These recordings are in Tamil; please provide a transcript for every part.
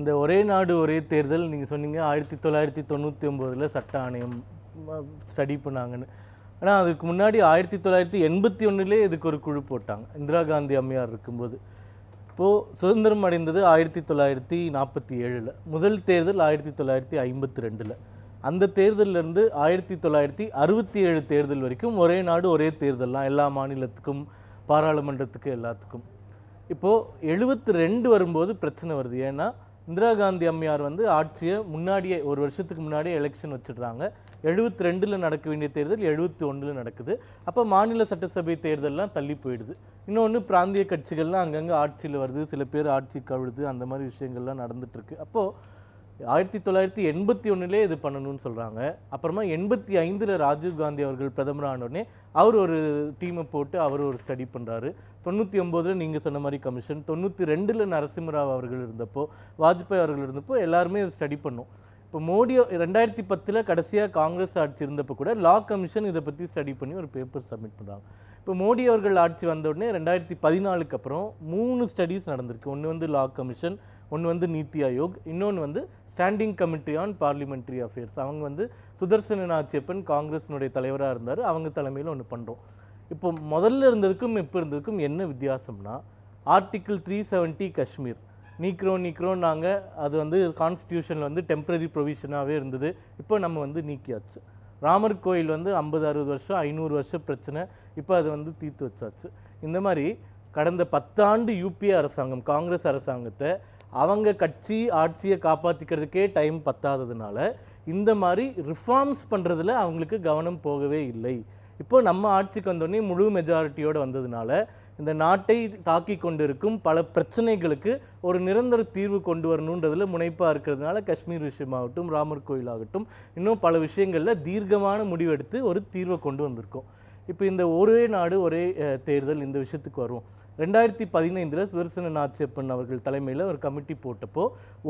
இந்த ஒரே நாடு ஒரே தேர்தல் நீங்கள் சொன்னீங்க 1999 சட்ட ஆணையம் ஸ்டடி பண்ணாங்கன்னு. ஆனால் அதுக்கு முன்னாடி 1981 இதுக்கு ஒரு குழு போட்டாங்க, இந்திரா காந்தி அம்மையார் இருக்கும்போது. இப்போது சுதந்திரம் அடைந்தது 1947, முதல் தேர்தல் 1952. அந்த தேர்தலிருந்து 1967 தேர்தல் வரைக்கும் ஒரே நாடு ஒரே தேர்தல்லாம், எல்லா மாநிலத்துக்கும் பாராளுமன்றத்துக்கு எல்லாத்துக்கும். இப்போது 72 வரும்போது பிரச்சனை வருது. ஏன்னா இந்திரா காந்தி அம்மையார் ஆட்சியை முன்னாடியே ஒரு வருஷத்துக்கு முன்னாடியே எலெக்ஷன் வச்சுடுறாங்க. 72 நடக்க வேண்டிய தேர்தல் 71 நடக்குது. அப்போ மாநில சட்டசபை தேர்தல்லாம் தள்ளி போயிடுது. இன்னொன்று, பிராந்திய கட்சிகள்லாம் அங்கங்கே ஆட்சியில் வருது, சில பேர் ஆட்சி கவிழுது, அந்த மாதிரி விஷயங்கள்லாம் நடந்துட்டுருக்கு. அப்போது 1981 இது பண்ணணும்னு சொல்கிறாங்க. அப்புறமா 85 ராஜீவ் காந்தி அவர்கள் பிரதமர் ஆனோடனே அவர் ஒரு டீமை போட்டு அவர் ஒரு ஸ்டடி பண்ணுறாரு. 99 நீங்கள் சொன்ன மாதிரி கமிஷன், 92 நரசிம்மராவ் அவர்கள் இருந்தப்போ, வாஜ்பாய் அவர்கள் இருந்தப்போ எல்லாருமே ஸ்டடி பண்ணோம். இப்போ மோடி 2010 கடைசியாக காங்கிரஸ் ஆட்சி இருந்தப்போ கூட லா கமிஷன் இதை பற்றி ஸ்டடி பண்ணி ஒரு பேப்பர் சப்மிட் பண்ணுறாங்க. இப்போ மோடி அவர்கள் ஆட்சி வந்த உடனே 2014 அப்புறம் 3 ஸ்டடீஸ் நடந்திருக்கு. ஒன்று லா கமிஷன், ஒன்று நீத்தி ஆயோக், இன்னொன்று standing committee on parliamentary affairs. அவங்க சுதர்சன நாச்சியப்பன் காங்கிரஸினுடைய தலைவராக இருந்தார், அவங்க தலைமையில் ஒன்று பண்ணுறோம். இப்போ முதல்ல இருந்ததுக்கும் இப்போ இருந்ததுக்கும் என்ன வித்தியாசம்னா, ஆர்டிக்கிள் 370 காஷ்மீர் நீக்கிறோம் நாங்கள், அது கான்ஸ்டியூஷனில் டெம்பரரி ப்ரொவிஷனாகவே இருந்தது. இப்போ நம்ம நீக்கியாச்சு. ராமர் கோயில் 50-60 வருஷம் 500 வருஷம் பிரச்சனை, இப்போ அது தீர்த்து வச்சாச்சு. இந்த மாதிரி கடந்த 10 ஆண்டு யூபிஏ அரசாங்கம், காங்கிரஸ் அரசாங்கத்தை அவங்க கட்சி ஆட்சியை காப்பாற்றிக்கிறதுக்கே டைம் பத்தாததுனால இந்த மாதிரி ரிஃபார்ம்ஸ் பண்ணுறதுல அவங்களுக்கு கவனம் போகவே இல்லை. இப்போ நம்ம ஆட்சிக்கு வந்தோடனே முழு மெஜாரிட்டியோடு வந்ததுனால இந்த நாட்டை தாக்கி கொண்டிருக்கும் பல பிரச்சனைகளுக்கு ஒரு நிரந்தர தீர்வு கொண்டு வரணுன்றதுல முனைப்பாக இருக்கிறதுனால காஷ்மீர் விஷயமாகட்டும், ராமர் கோயில் ஆகட்டும், இன்னும் பல விஷயங்களில் தீர்க்கமான முடிவெடுத்து ஒரு தீர்வை கொண்டு வந்திருக்கோம். இப்போ இந்த ஒரே நாடு ஒரே தேர்தல் இந்த விஷயத்துக்கு வருவோம். 2015 சுதர்சன நாச்சியப்பன் அவர்கள் தலைமையில் ஒரு கமிட்டி போட்டப்போ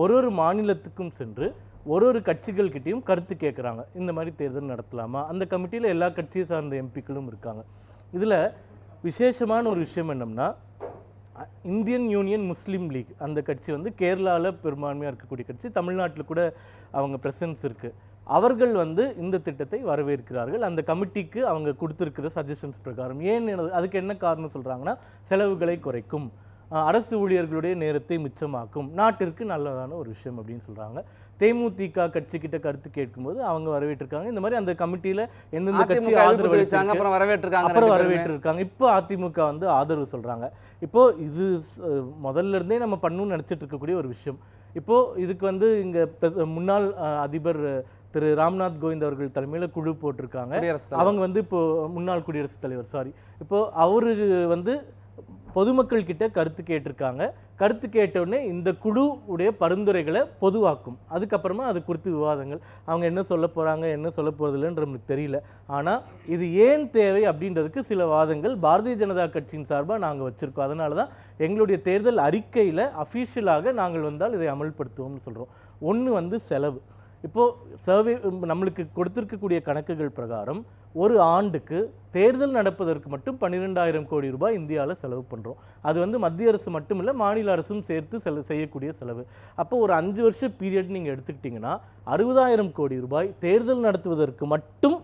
ஒரு மாநிலத்துக்கும் சென்று ஒரு கட்சிகள்கிட்டையும் கருத்து கேட்குறாங்க, இந்த மாதிரி தேர்தல் நடத்தலாமா. அந்த கமிட்டியில் எல்லா கட்சியை சார்ந்த எம்பிக்களும் இருக்காங்க. இதில் விசேஷமான ஒரு விஷயம் என்னன்னா, இந்தியன் யூனியன் முஸ்லீம் லீக் அந்த கட்சி கேரளாவில் பெரும்பான்மையாக இருக்கக்கூடிய கட்சி, தமிழ்நாட்டில் கூட அவங்க ப்ரெசன்ஸ் இருக்குது. அவர்கள் இந்த திட்டத்தை வரவேற்கிறார்கள். அந்த கமிட்டிக்கு அவங்க கொடுத்துருக்கிற சஜஷன்ஸ் பிரகாரம். அதுக்கு என்ன காரணம் சொல்கிறாங்கன்னா, செலவுகளை குறைக்கும், அரசு ஊழியர்களுடைய நேரத்தை மிச்சமாக்கும், நாட்டிற்கு நல்லதான ஒரு விஷயம் அப்படின்னு சொல்கிறாங்க. தேமுதிக கட்சிக்கிட்ட கருத்து கேட்கும்போது அவங்க வரவேற்றிருக்காங்க. இந்த மாதிரி அந்த கமிட்டியில் எந்தெந்த கட்சி ஆதரவு அப்புறம் வரவேற்றிருக்காங்க. இப்போ அதிமுக ஆதரவு சொல்கிறாங்க. இப்போது இது முதல்ல இருந்தே நம்ம பண்ணணும்னு நினச்சிட்டு இருக்கக்கூடிய ஒரு விஷயம். இப்போது இதுக்கு இங்கே முன்னாள் அதிபர் திரு ராம்நாத் கோவிந்த் அவர்கள் தலைமையில் குழு போட்டிருக்காங்க. அவங்க இப்போ முன்னாள் குடியரசுத் தலைவர் இப்போ அவரு பொதுமக்கள் கிட்ட கருத்து கேட்டிருக்காங்க. கருத்து கேட்டவுடனே இந்த குழு உடைய பரிந்துரைகளை பொதுவாக்கும். அதுக்கப்புறமா அது குறித்து விவாதங்கள், அவங்க என்ன சொல்ல போகிறாங்க என்ன சொல்ல போகிறதில்லைன்ற நமக்கு தெரியல. ஆனால் இது ஏன் தேவை அப்படின்றதுக்கு சில வாதங்கள் பாரதிய ஜனதா கட்சியின் சார்பாக நாங்கள் வச்சுருக்கோம். அதனால தான் எங்களுடைய தேர்தல் அறிக்கையில் அஃபீஷியலாக நாங்கள் வந்தால் இதை அமல்படுத்துவோம்னு சொல்கிறோம். ஒன்று செலவு. இப்போது சர்வே நம்மளுக்கு கொடுத்துருக்கக்கூடிய கணக்குகள் பிரகாரம் ஒரு ஆண்டுக்கு தேர்தல் நடப்பதற்கு மட்டும் 12,000 கோடி ரூபாய் இந்தியாவில் செலவு பண்ணுறோம். அது மத்திய அரசு மட்டும் இல்லை, மாநில அரசும் சேர்த்து செய்யக்கூடிய செலவு. அப்போ ஒரு 5 வருஷ பீரியட் நீங்கள் எடுத்துக்கிட்டிங்கன்னா 60,000 கோடி ரூபாய் தேர்தல் நடத்துவதற்கு மட்டும்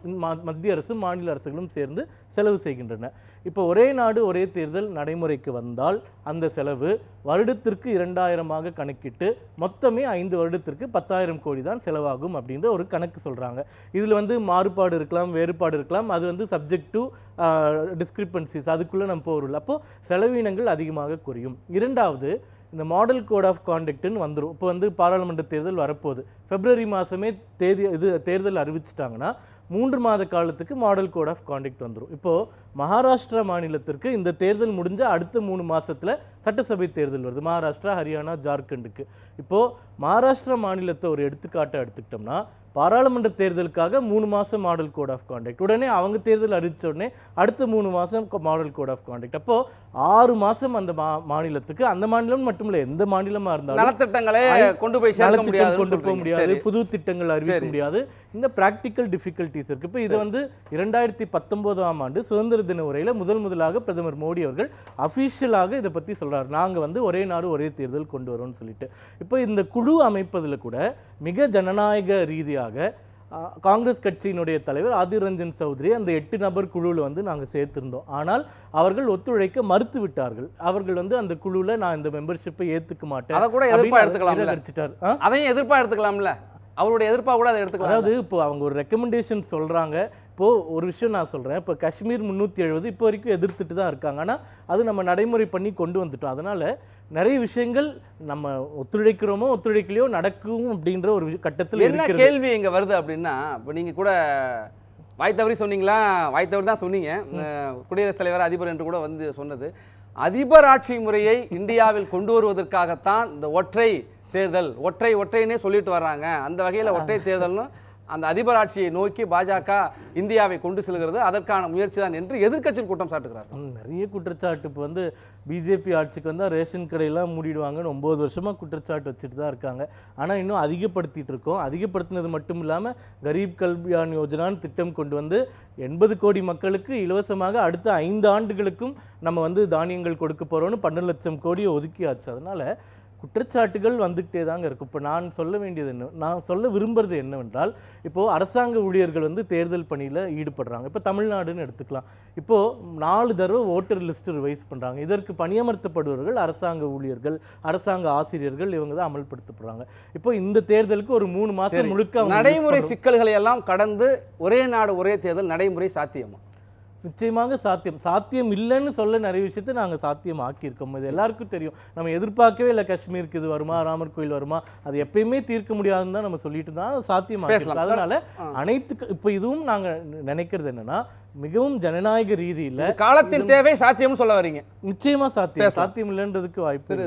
மத்திய அரசு மாநில அரசுகளும் சேர்ந்து செலவு செய்கின்றன. இப்போ ஒரே நாடு ஒரே தேர்தல் நடைமுறைக்கு வந்தால் அந்த செலவு வருடத்திற்கு 2,000 கணக்கிட்டு மொத்தமே 5 வருடத்திற்கு 10,000 கோடி தான் செலவாகும் அப்படின்ற ஒரு கணக்கு சொல்கிறாங்க. இதில் மாறுபாடு இருக்கலாம், வேறுபாடு இருக்கலாம், அது சப்ஜெக்ட் டு டிஸ்கிரிப்பன்சிஸ், அதுக்குள்ளே நம்ம போகிறோம். அப்போது செலவினங்கள் அதிகமாக குறையும். இரண்டாவது, இந்த மாடல் கோட் ஆஃப் கான்டக்ட்னு வந்துடும். இப்போ பாராளுமன்ற தேர்தல் வரப்போகுது. பிப்ரவரி மாதமே தேர்தல் அறிவிச்சிட்டாங்கன்னா 3 மாத காலத்துக்கு மாடல் கோட் ஆஃப் கான்டக்ட் வந்துடும். இப்போது மகாராஷ்டிரா மாநிலத்திற்கு இந்த தேர்தல் முடிஞ்ச அடுத்த 3 மாதத்தில் சட்டசபை தேர்தல் வருது. மகாராஷ்டிரா, ஹரியானா, ஜார்க்கண்டுக்கு. இப்போது மகாராஷ்டிரா மாநிலத்தை ஒரு எடுத்துக்காட்டை எடுத்துக்கிட்டோம்னா, பாராளுமன்ற தேர்தலுக்காக 3 மாதம் மாடல் கோட் ஆஃப் கான்டக்ட், உடனே அவங்க தேர்தல் அறிவித்த உடனே அடுத்த 3 மாதம் மாடல் கோட் ஆஃப் கான்டக்ட். அப்போது 6 மாதம் அந்த மாநிலத்துக்கு, அந்த மாநிலம் மட்டும் இல்லை எந்த மாநிலமாக இருந்தாலும் நலத்திட்டங்களை கொண்டு போக முடியாது, புது திட்டங்கள் அறிவிக்க முடியாது. இந்த பிராக்டிக்கல் டிஃபிகல்ட்டி பாசிபிலிட்டிஸ் இருக்கு. இப்போ இது வந்து 2019ஆம் ஆண்டு சுதந்திர தின உரையில முதலாக பிரதமர் மோடி அவர்கள் அஃபிஷியலாக இதை பத்தி சொல்றாரு. நாங்க வந்து ஒரே நாடு ஒரே தேர்தல் கொண்டு வரோம்னு சொல்லிட்டு. இப்போ இந்த குழு அமைப்பதில் கூட மிக ஜனநாயக ரீதியாக காங்கிரஸ் கட்சியினுடைய தலைவர் ஆதிர் ரஞ்சன் சௌத்ரி அந்த 8 நபர் குழுவில் வந்து நாங்கள் சேர்த்திருந்தோம். ஆனால் அவர்கள் ஒத்துழைக்க மறுத்து விட்டார்கள். அவர்கள் வந்து அந்த குழுவில் நான் இந்த மெம்பர்ஷிப்பை ஏற்றுக்க மாட்டேன், அதை கூட எதிர்ப்பா எடுத்துக்கலாம், அதையும் எதிர்ப்பா எடுத்துக்கலாம்ல, அவருடைய எதிர்ப்பா கூட அதை எடுத்துக்கலாம். அதாவது இப்போ அவங்க ஒரு ரெக்கமெண்டேஷன் சொல்றாங்க. இப்போது ஒரு விஷயம் நான் சொல்கிறேன், இப்போ காஷ்மீர் 370 இப்போ வரைக்கும் எதிர்த்துட்டு தான் இருக்காங்க. ஆனால் அது நம்ம நடைமுறை பண்ணி கொண்டு வந்துட்டோம். அதனால் நிறைய விஷயங்கள் நம்ம ஒத்துழைக்கிறோமோ ஒத்துழைக்கலையோ நடக்கும் அப்படின்ற ஒரு கட்டத்தில் என்ன கேள்வி இங்கே வருது அப்படின்னா, இப்போ நீங்கள் கூட வாய் தவறி சொன்னீங்களா? வாய் தவறி தான் சொன்னீங்க. குடியரசுத் தலைவர் அதிபர் என்று கூட வந்து சொன்னது, அதிபர் ஆட்சி முறையை இந்தியாவில் கொண்டு வருவதற்காகத்தான் இந்த ஒற்றை தேர்தல் ஒற்றைன்னே சொல்லிட்டு வர்றாங்க. அந்த வகையில் ஒற்றை தேர்தல்னு அந்த அதிபர் ஆட்சியை நோக்கி பாஜக இந்தியாவை கொண்டு செல்கிறது, அதற்கான முயற்சி தான் என்று எதிர்க்கட்சியில் குற்றம் சாட்டுகிறார். நிறைய குற்றச்சாட்டு. இப்போ வந்து பிஜேபி ஆட்சிக்கு வந்தால் ரேஷன் கடையெல்லாம் மூடிடுவாங்கன்னு 9 வருஷமாக குற்றச்சாட்டு வச்சுட்டு தான் இருக்காங்க. ஆனால் இன்னும் அதிகப்படுத்திட்டு இருக்கோம். அதிகப்படுத்தினது மட்டும் இல்லாமல் கரீப் கல்யாண் யோஜனான்னு திட்டம் கொண்டு வந்து 80 கோடி மக்களுக்கு இலவசமாக அடுத்த 5 ஆண்டுகளுக்கும் நம்ம வந்து தானியங்கள் கொடுக்க போகிறோன்னு 12 லட்சம் கோடியை ஒதுக்கியாச்சு. அதனால் குற்றச்சாட்டுகள் வந்துகிட்டே தாங்க இருக்கும். இப்போ நான் சொல்ல விரும்புறது என்னவென்றால், இப்போது அரசாங்க ஊழியர்கள் வந்து தேர்தல் பணியில் ஈடுபடுறாங்க. இப்போ தமிழ்நாடுன்னு எடுத்துக்கலாம். இப்போது 4 தடவை ஓட்டர் லிஸ்ட் ரிவைஸ் பண்ணுறாங்க. இதற்கு பணியமர்த்தப்படுபவர்கள் அரசாங்க ஊழியர்கள், அரசாங்க ஆசிரியர்கள், இவங்க தான் அமல்படுத்தப்படுறாங்க. இப்போ இந்த தேர்தலுக்கு ஒரு 3 மாதம் முழுக்க நடைமுறை சிக்கல்களை எல்லாம் கடந்து ஒரே நாடு ஒரே தேர்தல் நடைமுறை சாத்தியமா? நிச்சயமாக சாத்தியம் இல்லைன்னு சொல்ல நிறைய விஷயத்தை நாங்கள் சாத்தியம் ஆக்கியிருக்கோம். இது எல்லாருக்கும் தெரியும். நம்ம எதிர்பார்க்கவே இல்லை காஷ்மீருக்கு இது வருமா, ராமர் கோயில் வருமா, அது எப்பயுமே தீர்க்க முடியாதுன்னு தான் நம்ம சொல்லிட்டு தான் சாத்தியமாக. அதனால இப்போ இதுவும் நாங்கள் நினைக்கிறது என்னன்னா, மிகவும் ஜனநாயக ரீதியில் காலத்தின் தேவை சாத்தியம் சொல்ல வரீங்க. நிச்சயமா சாத்தியம் இல்லைன்றதுக்கு வாய்ப்பு.